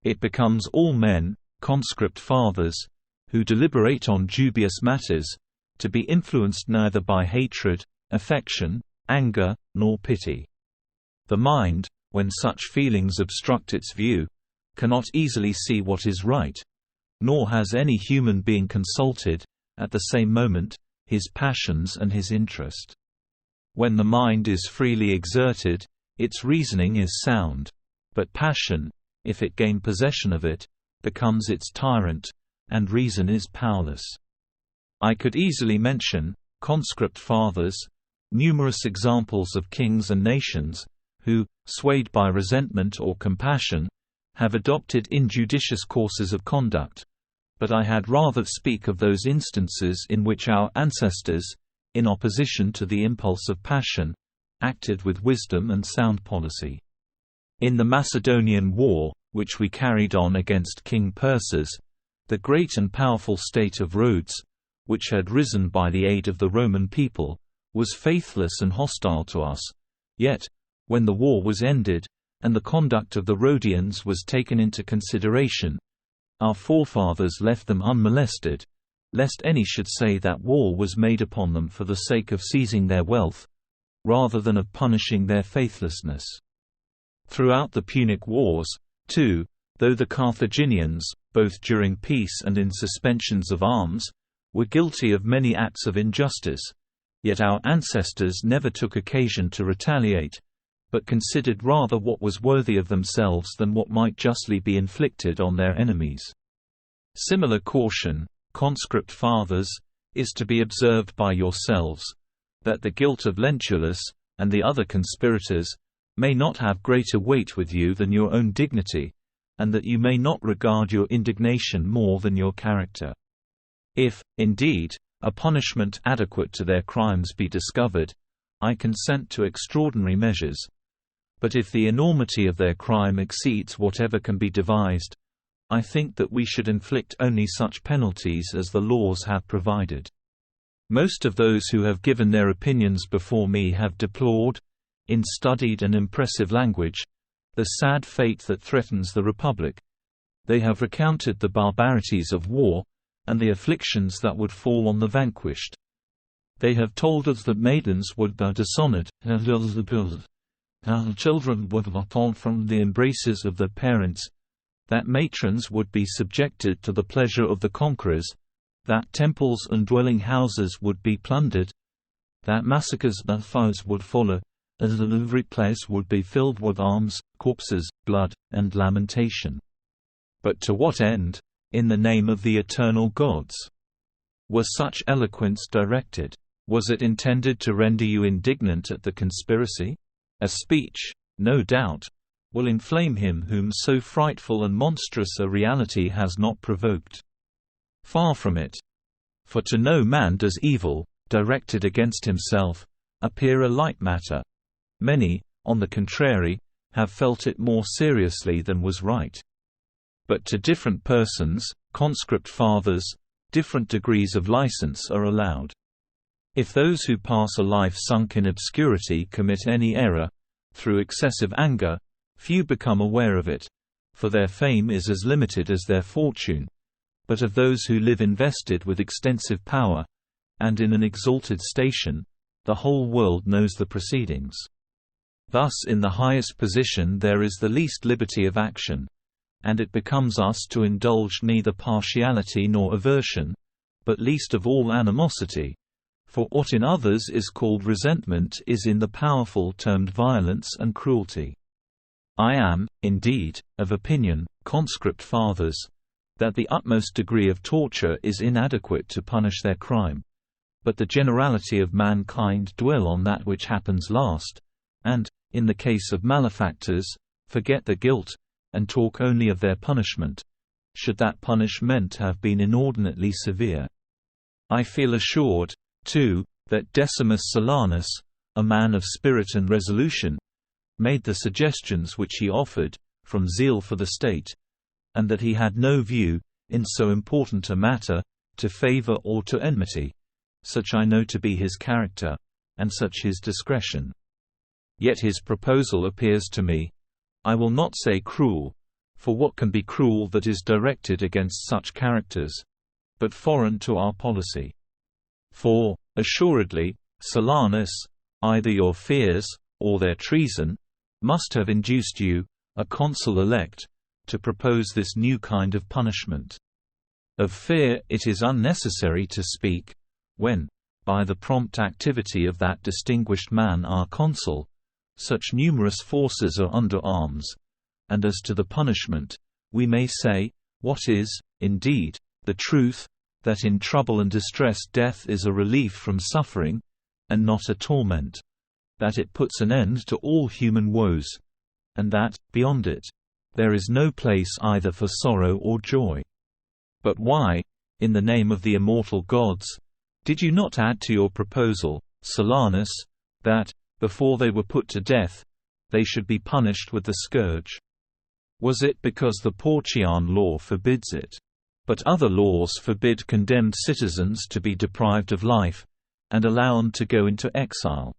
It becomes all men, conscript fathers, who deliberate on dubious matters, to be influenced neither by hatred, affection, anger, nor pity. The mind, when such feelings obstruct its view, cannot easily see what is right, nor has any human being consulted, at the same moment, his passions and his interest. When the mind is freely exerted, its reasoning is sound, but passion, if it gain possession of it, becomes its tyrant, and reason is powerless. I could easily mention, conscript fathers, numerous examples of kings and nations, who, swayed by resentment or compassion, have adopted injudicious courses of conduct, but I had rather speak of those instances in which our ancestors, in opposition to the impulse of passion, acted with wisdom and sound policy. In the Macedonian War, which we carried on against King Perses, the great and powerful state of Rhodes, which had risen by the aid of the Roman people, was faithless and hostile to us, yet, when the war was ended, and the conduct of the Rhodians was taken into consideration, our forefathers left them unmolested, lest any should say that war was made upon them for the sake of seizing their wealth, rather than of punishing their faithlessness. Throughout the Punic Wars, too, though the Carthaginians, both during peace and in suspensions of arms, were guilty of many acts of injustice, yet our ancestors never took occasion to retaliate, but considered rather what was worthy of themselves than what might justly be inflicted on their enemies. Similar caution, conscript fathers, is to be observed by yourselves, that the guilt of Lentulus, and the other conspirators, may not have greater weight with you than your own dignity, and that you may not regard your indignation more than your character. If, indeed, a punishment adequate to their crimes be discovered, I consent to extraordinary measures. But if the enormity of their crime exceeds whatever can be devised, I think that we should inflict only such penalties as the laws have provided. Most of those who have given their opinions before me have deplored, in studied and impressive language, the sad fate that threatens the Republic. They have recounted the barbarities of war, and the afflictions that would fall on the vanquished. They have told us that maidens would be dishonored, that children would be torn from the embraces of their parents, that matrons would be subjected to the pleasure of the conquerors, that temples and dwelling houses would be plundered, that massacres and fires would follow, and that every place would be filled with arms, corpses, blood, and lamentation. But to what end, in the name of the eternal gods? Was such eloquence directed? Was it intended to render you indignant at the conspiracy? A speech, no doubt, will inflame him whom so frightful and monstrous a reality has not provoked. Far from it. For to no man does evil, directed against himself, appear a light matter. Many, on the contrary, have felt it more seriously than was right. But to different persons, conscript fathers, different degrees of license are allowed. If those who pass a life sunk in obscurity commit any error, through excessive anger, few become aware of it, for their fame is as limited as their fortune. But of those who live invested with extensive power, and in an exalted station, the whole world knows the proceedings. Thus in the highest position there is the least liberty of action, and it becomes us to indulge neither partiality nor aversion, but least of all animosity. For what in others is called resentment is in the powerful termed violence and cruelty. I am, indeed, of opinion, conscript fathers, that the utmost degree of torture is inadequate to punish their crime, but the generality of mankind dwell on that which happens last, and, in the case of malefactors, forget the guilt, and talk only of their punishment, should that punishment have been inordinately severe. I feel assured, too, that Decimus Silanus, a man of spirit and resolution, made the suggestions which he offered, from zeal for the state, and that he had no view, in so important a matter, to favor or to enmity. Such I know to be his character, and such his discretion. Yet his proposal appears to me, I will not say cruel, For what can be cruel that is directed against such characters, but foreign to our policy? For, assuredly, Silanus, either your fears, or their treason, must have induced you, a consul-elect, to propose this new kind of punishment. Of fear it is unnecessary to speak, when, by the prompt activity of that distinguished man our consul, such numerous forces are under arms, and as to the punishment, we may say, what is, indeed, the truth, that in trouble and distress death is a relief from suffering, and not a torment, that it puts an end to all human woes, and that, beyond it, there is no place either for sorrow or joy. But why, in the name of the immortal gods, did you not add to your proposal, Silanus, that, before they were put to death, they should be punished with the scourge? Was it because the Porcian law forbids it? But other laws forbid condemned citizens to be deprived of life, and allow them to go into exile.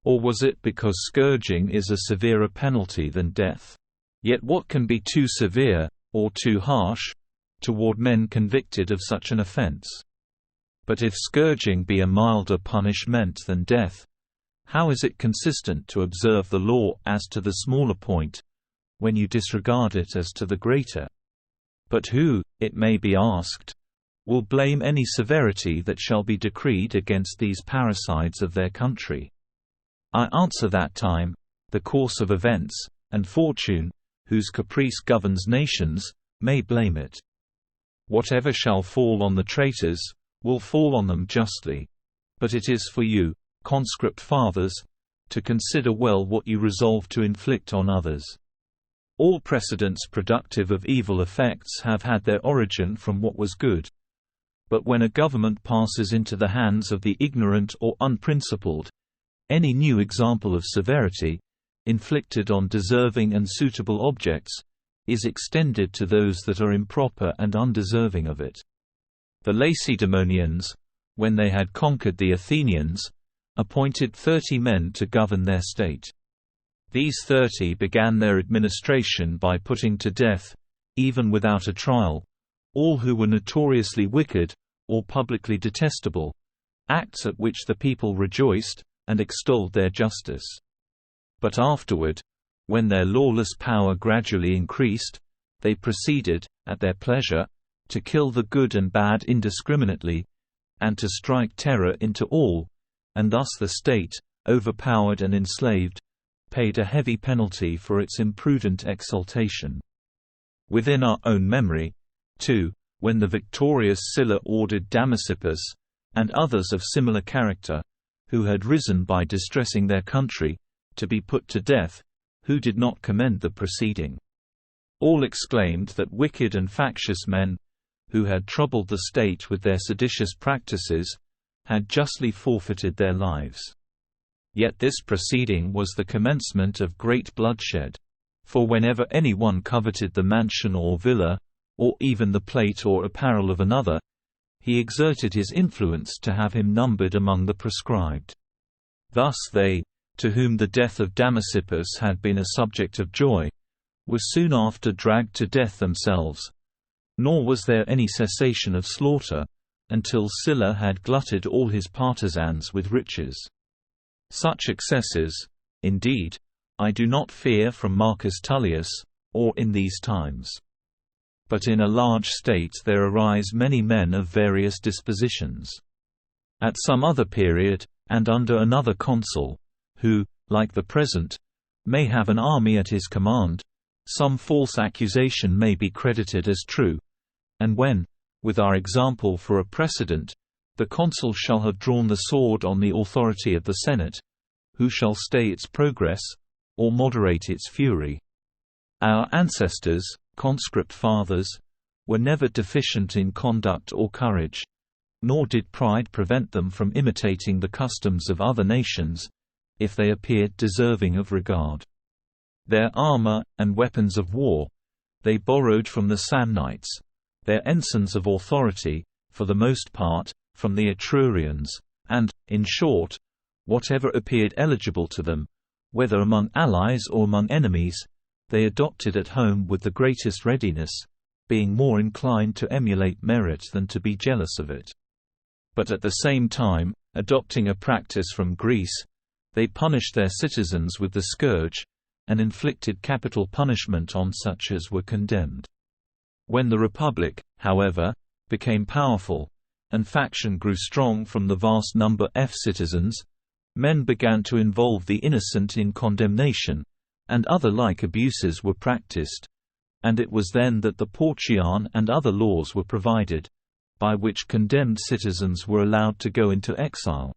Or was it because scourging is a severer penalty than death? Yet what can be too severe, or too harsh, toward men convicted of such an offense? But if scourging be a milder punishment than death, how is it consistent to observe the law as to the smaller point, when you disregard it as to the greater? But who, it may be asked, will blame any severity that shall be decreed against these parricides of their country? I answer that time, the course of events, and fortune, whose caprice governs nations, may blame it. Whatever shall fall on the traitors, will fall on them justly. But it is for you, conscript fathers, to consider well what you resolve to inflict on others. All precedents productive of evil effects have had their origin from what was good. But when a government passes into the hands of the ignorant or unprincipled, any new example of severity, inflicted on deserving and suitable objects, is extended to those that are improper and undeserving of it. The Lacedaemonians, when they had conquered the Athenians, appointed 30 men to govern their state. These 30 began their administration by putting to death, even without a trial, all who were notoriously wicked, or publicly detestable, acts at which the people rejoiced, and extolled their justice. But afterward, when their lawless power gradually increased, they proceeded, at their pleasure, to kill the good and bad indiscriminately, and to strike terror into all, and thus the state, overpowered and enslaved, paid a heavy penalty for its imprudent exultation. Within our own memory, too, when the victorious Sylla ordered Damasippus, and others of similar character, who had risen by distressing their country, to be put to death, who did not commend the proceeding. All exclaimed that wicked and factious men, who had troubled the state with their seditious practices, had justly forfeited their lives. Yet this proceeding was the commencement of great bloodshed. For whenever any one coveted the mansion or villa, or even the plate or apparel of another, he exerted his influence to have him numbered among the proscribed. Thus they, to whom the death of Damasippus had been a subject of joy, were soon after dragged to death themselves, nor was there any cessation of slaughter, until Sylla had glutted all his partisans with riches. Such excesses, indeed, I do not fear from Marcus Tullius, or in these times. But in a large state there arise many men of various dispositions. At some other period, and under another consul, who, like the present, may have an army at his command, some false accusation may be credited as true, and when, with our example for a precedent, the consul shall have drawn the sword on the authority of the Senate, who shall stay its progress, or moderate its fury? Our ancestors, conscript fathers, were never deficient in conduct or courage, nor did pride prevent them from imitating the customs of other nations, if they appeared deserving of regard. Their armor, and weapons of war, they borrowed from the Samnites, their ensigns of authority, for the most part, from the Etrurians, and, in short, whatever appeared eligible to them, whether among allies or among enemies, they adopted at home with the greatest readiness, being more inclined to emulate merit than to be jealous of it. But at the same time, adopting a practice from Greece, they punished their citizens with the scourge, and inflicted capital punishment on such as were condemned. When the Republic, however, became powerful, and faction grew strong from the vast number of citizens, men began to involve the innocent in condemnation, and other like abuses were practiced, and it was then that the Porcian and other laws were provided, by which condemned citizens were allowed to go into exile.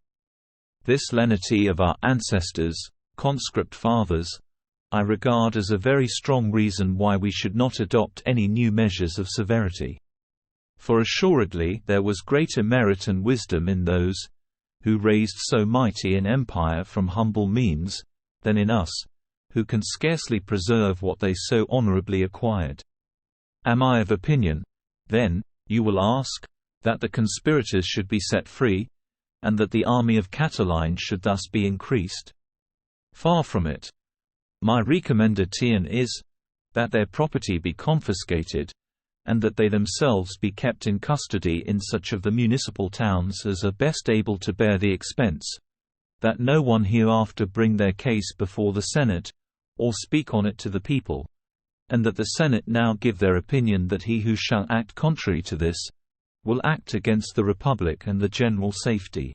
This lenity of our ancestors, conscript fathers, I regard as a very strong reason why we should not adopt any new measures of severity. For assuredly there was greater merit and wisdom in those, who raised so mighty an empire from humble means, than in us, who can scarcely preserve what they so honorably acquired. Am I of opinion, then, you will ask, that the conspirators should be set free, and that the army of Catiline should thus be increased? Far from it. My recommendation is, that their property be confiscated, and that they themselves be kept in custody in such of the municipal towns as are best able to bear the expense, that no one hereafter bring their case before the Senate, or speak on it to the people, and that the Senate now give their opinion that he who shall act contrary to this, will act against the Republic and the general safety.